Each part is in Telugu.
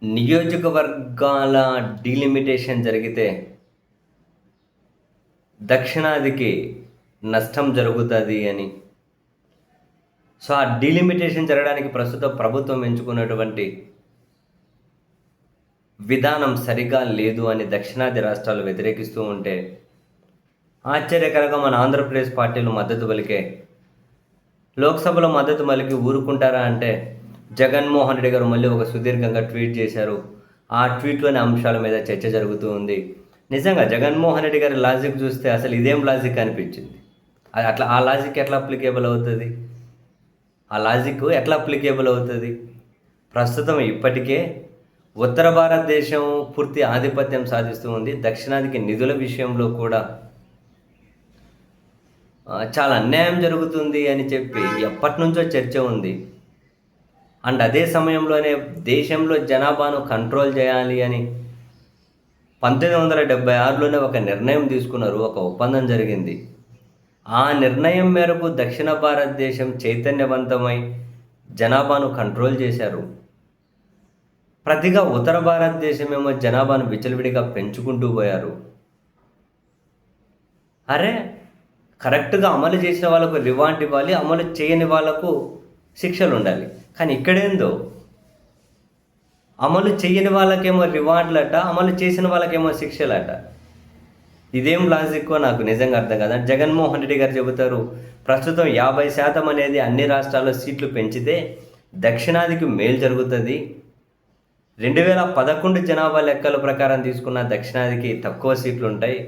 నియోజకవర్గాల డీలిమిటేషన్ జరిగితే దక్షిణాదికి నష్టం జరుగుతుంది అని. సో, ఆ డీలిమిటేషన్ జరగడానికి ప్రస్తుతం ప్రభుత్వం ఎంచుకున్నటువంటి విధానం సరిగా లేదు అని దక్షిణాది రాష్ట్రాలు వ్యతిరేకిస్తూ ఉంటే, ఆశ్చర్యకరంగా మన ఆంధ్రప్రదేశ్ పార్టీలు మద్దతు పలికే. లోక్సభలో మద్దతు పలికి ఊరుకుంటారా అంటే, జగన్మోహన్ రెడ్డి గారు మళ్ళీ ఒక సుదీర్ఘంగా ట్వీట్ చేశారు. ఆ ట్వీట్లోని అంశాల మీద చర్చ జరుగుతూ ఉంది. నిజంగా జగన్మోహన్ రెడ్డి గారి లాజిక్ చూస్తే అసలు ఇదేం లాజిక్ అనిపించింది. అది అట్లా ఆ లాజిక్ ఎట్లా అప్లికేబుల్ అవుతుంది? ఆ లాజిక్ ఎట్లా అప్లికేబుల్ అవుతుంది? ప్రస్తుతం ఇప్పటికే ఉత్తర భారతదేశం పూర్తి ఆధిపత్యం సాధిస్తూ ఉంది. దక్షిణాదికి నిధుల విషయంలో కూడా చాలా అన్యాయం జరుగుతుంది అని చెప్పి ఎప్పటి నుంచో చర్చ ఉంది. అండ్ అదే సమయంలోనే దేశంలో జనాభాను కంట్రోల్ చేయాలి అని 1976లోనే ఒక నిర్ణయం తీసుకున్నారు. ఒక ఒప్పందం జరిగింది. ఆ నిర్ణయం మేరకు దక్షిణ భారతదేశం చైతన్యవంతమై జనాభాను కంట్రోల్ చేశారు. ప్రతిగా ఉత్తర భారతదేశం ఏమో జనాభాను విచ్చలవిడిగా పెంచుకుంటూ పోయారు. అరే, కరెక్ట్గా అమలు చేసిన వాళ్ళకు రివార్డ్ ఇవ్వాలి, అమలు చేయని వాళ్ళకు శిక్షలు ఉండాలి. కానీ ఇక్కడేందో అమలు చేయని వాళ్ళకేమో రివార్డులట, అమలు చేసిన వాళ్ళకేమో శిక్షలట. ఇదేం లాజిక్కో నాకు నిజంగా అర్థం కాదు. జగన్మోహన్ రెడ్డి గారు చెబుతారు, ప్రస్తుతం 50% అనేది అన్ని రాష్ట్రాల్లో సీట్లు పెంచితే దక్షిణాదికి మేలు జరుగుతుంది. 2011 జనాభా లెక్కల ప్రకారం తీసుకున్న దక్షిణాదికి తక్కువ సీట్లు ఉంటాయి.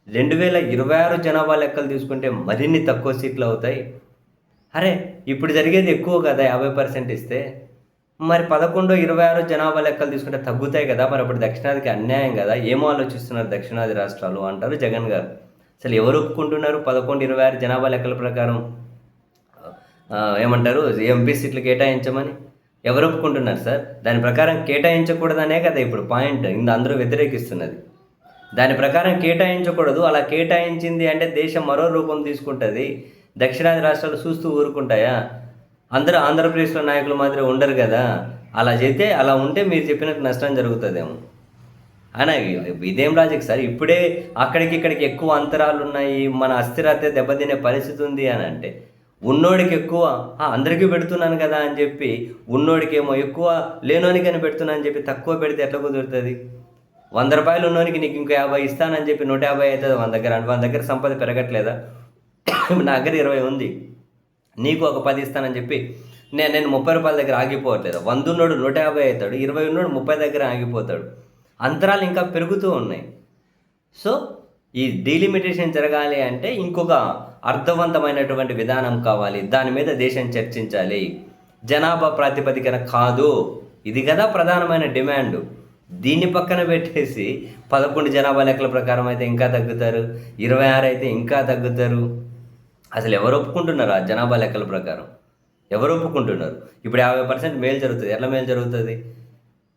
2026 జనాభా లెక్కలు తీసుకుంటే మరిన్ని తక్కువ సీట్లు అవుతాయి. అరే, ఇప్పుడు జరిగేది ఎక్కువ కదా, 50% ఇస్తే. మరి 11, 26 జనాభా లెక్కలు తీసుకుంటే తగ్గుతాయి కదా, మరి అప్పుడు దక్షిణాదికి అన్యాయం కదా, ఏమో ఆలోచిస్తున్నారు దక్షిణాది రాష్ట్రాలు అంటారు జగన్ గారు. అసలు ఎవరు ఒప్పుకుంటున్నారు 11, 26 జనాభా లెక్కల ప్రకారం ఏమంటారు ఎంపీ సీట్లు కేటాయించమని? ఎవరు ఒప్పుకుంటున్నారు సార్? దాని ప్రకారం కేటాయించకూడదనే కదా ఇప్పుడు పాయింట్ అందరూ వ్యతిరేకిస్తున్నది. దాని ప్రకారం కేటాయించకూడదు. అలా కేటాయించింది అంటే దేశం మరో రూపం తీసుకుంటుంది. దక్షిణాది రాష్ట్రాలు చూస్తూ ఊరుకుంటాయా? అందరూ ఆంధ్రప్రదేశ్లో నాయకులు మాత్రం ఉండరు కదా. అలా చేస్తే, అలా ఉంటే మీరు చెప్పినట్టు నష్టం జరుగుతుందేమో. అయినా ఇదేం లాజిక్ సార్? ఇప్పుడే అక్కడికి ఇక్కడికి ఎక్కువ అంతరాలు ఉన్నాయి, మన అస్థిరత దెబ్బతినే పరిస్థితి ఉంది అని అంటే, ఉన్నోడికి ఎక్కువ అందరికీ పెడుతున్నాను కదా అని చెప్పి ఉన్నోడికేమో ఎక్కువ, లేనోనికని పెడుతున్నా అని చెప్పి తక్కువ పెడితే ఎట్లా కుదురుతుంది? 100 రూపాయలు ఉన్నోనికి నీకు ఇంకో 50 ఇస్తానని చెప్పి 150 అవుతుంది మన దగ్గర. మన దగ్గర సంపద పెరగట్లేదా? నా దగ్గర 20 ఉంది, నీకు ఒక 10 ఇస్తానని చెప్పి నేను 30 రూపాయల దగ్గర ఆగిపోవట్లేదు. 100 ఉన్నోడు 150 అవుతాడు, 20 ఉన్నోడు 30 దగ్గర ఆగిపోతాడు. అంతరాలు ఇంకా పెరుగుతూ ఉన్నాయి. సో ఈ డీలిమిటేషన్ జరగాలి అంటే ఇంకొక అర్థవంతమైనటువంటి విధానం కావాలి. దాని మీద దేశం చర్చించాలి. జనాభా ప్రాతిపదికన కాదు. ఇది కదా ప్రధానమైన డిమాండ్. దీన్ని పక్కన పెట్టేసి 11 జనాభా లెక్కల ప్రకారం అయితే ఇంకా తగ్గుతారు, 26 అయితే ఇంకా తగ్గుతారు. అసలు ఎవరు ఒప్పుకుంటున్నారు ఆ జనాభా లెక్కల ప్రకారం? ఎవరు ఒప్పుకుంటున్నారు? ఇప్పుడు 50% మేలు జరుగుతుంది. ఎట్లా మేలు జరుగుతుంది?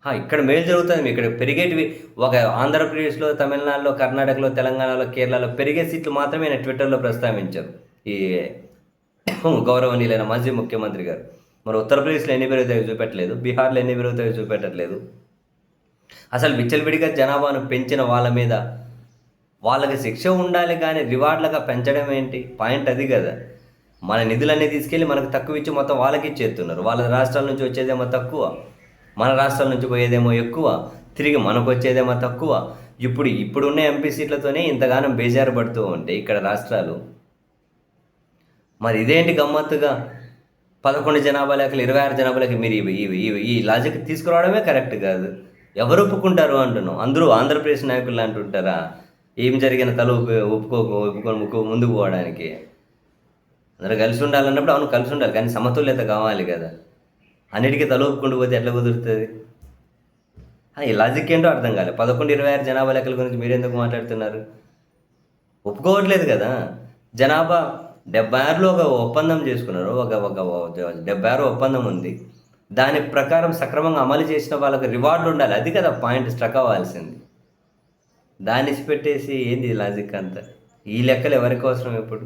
ఇక్కడ మేలు జరుగుతుంది. ఇక్కడ పెరిగేటివి ఒక ఆంధ్రప్రదేశ్లో, తమిళనాడులో, కర్ణాటకలో, తెలంగాణలో, కేరళలో పెరిగే సీట్లు మాత్రమే నేను ట్విట్టర్లో ప్రస్తావించారు ఈ గౌరవనీయులైన మాజీ ముఖ్యమంత్రి గారు. మరి ఉత్తరప్రదేశ్లో ఎన్ని పెరుగుతాయో చూపెట్టలేదు, బీహార్లో ఎన్ని పెరుగుతాయో చూపెట్టట్లేదు. అసలు విచ్చలవిడిగా జనాభాను పెంచిన వాళ్ళ మీద వాళ్ళకి శిక్ష ఉండాలి, కానీ రివార్డులుగా పెంచడం ఏంటి? పాయింట్ అది కదా. మన నిధులన్నీ తీసుకెళ్ళి మనకు తక్కువ ఇచ్చి మొత్తం వాళ్ళకి ఇచ్చేస్తున్నారు. వాళ్ళ రాష్ట్రాల నుంచి వచ్చేదేమో తక్కువ, మన రాష్ట్రాల నుంచి పోయేదేమో ఎక్కువ, తిరిగి మనకు వచ్చేదేమో తక్కువ. ఇప్పుడున్న ఎంపీ సీట్లతోనే ఇంతగానం బేజారు పడుతూ ఉంటే ఇక్కడ రాష్ట్రాలు, మరి ఇదేంటి గమ్మత్తుగా 11 జనాభా లెక్కలు, 26 జనాభా లెక్కలు మీరు ఈ లాజిక్ తీసుకురావడమే కరెక్ట్ కాదు. ఎవరు ఒప్పుకుంటారు అంటున్నాం? అందరూ ఆంధ్రప్రదేశ్ నాయకులు అంటుంటారా ఏం జరిగిన తల ఒప్పుకొని ముందుకు పోవడానికి? అందరూ కలిసి ఉండాలన్నప్పుడు అవును కలిసి ఉండాలి, కానీ సమతుల్యత కావాలి కదా. అన్నిటికీ తల ఒప్పుకుంటూ పోతే ఎట్లా కుదురుతుంది? ఈ లాజిక్ ఏంటో అర్థం కాలేదు. 11, 26 జనాభా లెక్కల గురించి మీరు ఎందుకు మాట్లాడుతున్నారు? ఒప్పుకోవట్లేదు కదా. జనాభా 76లో ఒక ఒప్పందం చేసుకున్నారు. ఒక 76 ఒప్పందం ఉంది. దాని ప్రకారం సక్రమంగా అమలు చేసిన వాళ్ళకి రివార్డులు ఉండాలి. అది కదా పాయింట్ స్ట్రక్ అవ్వాల్సింది. దాన్ని పెట్టేసి ఏంది లాజిక్ అంతా? ఈ లెక్కలు ఎవరికి అవసరం ఇప్పుడు?